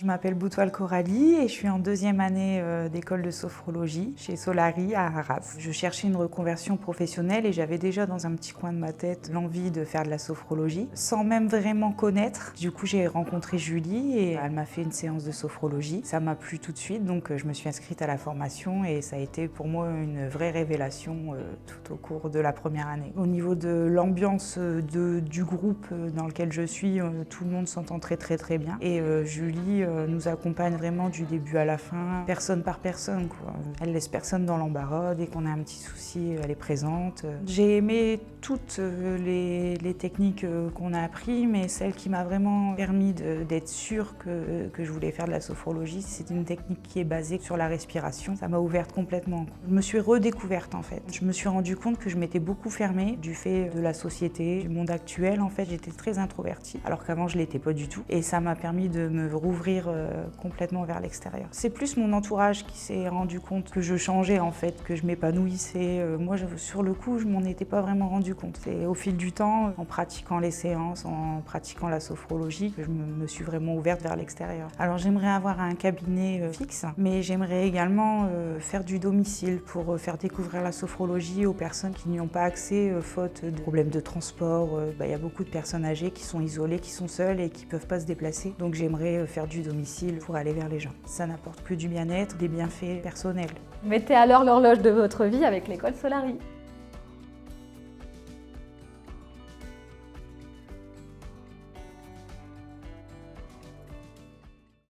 Je m'appelle Boutoile Coralie et je suis en deuxième année d'école de sophrologie chez Solari à Arras. Je cherchais une reconversion professionnelle et j'avais déjà dans un petit coin de ma tête l'envie de faire de la sophrologie sans même vraiment connaître. Du coup, j'ai rencontré Julie et elle m'a fait une séance de sophrologie. Ça m'a plu tout de suite, donc je me suis inscrite à la formation et ça a été pour moi une vraie révélation tout au cours de la première année. Au niveau de l'ambiance du groupe dans lequel je suis, tout le monde s'entend très bien et Julie nous accompagne vraiment du début à la fin, personne par personne, quoi. Elle laisse personne dans l'embarras, dès qu'on a un petit souci, elle est présente. J'ai aimé toutes les techniques qu'on a apprises, mais celle qui m'a vraiment permis d'être sûre que je voulais faire de la sophrologie, c'est une technique qui est basée sur la respiration. Ça m'a ouverte complètement. Je me suis redécouverte en fait. Je me suis rendu compte que je m'étais beaucoup fermée du fait de la société, du monde actuel. En fait, j'étais très introvertie, alors qu'avant je l'étais pas du tout. Et ça m'a permis de me rouvrir complètement vers l'extérieur. C'est plus mon entourage qui s'est rendu compte que je changeais en fait, que je m'épanouissais. Moi, sur le coup, je m'en étais pas vraiment rendu compte. C'est au fil du temps, en pratiquant les séances, en pratiquant la sophrologie, que je me suis vraiment ouverte vers l'extérieur. Alors j'aimerais avoir un cabinet fixe, mais j'aimerais également faire du domicile pour faire découvrir la sophrologie aux personnes qui n'y ont pas accès faute de problèmes de transport. Y a beaucoup de personnes âgées qui sont isolées, qui sont seules et qui ne peuvent pas se déplacer. Donc j'aimerais faire du domicile pour aller vers les gens. Ça n'apporte que du bien-être, des bienfaits personnels. Mettez à l'heure l'horloge de votre vie avec l'école Solari.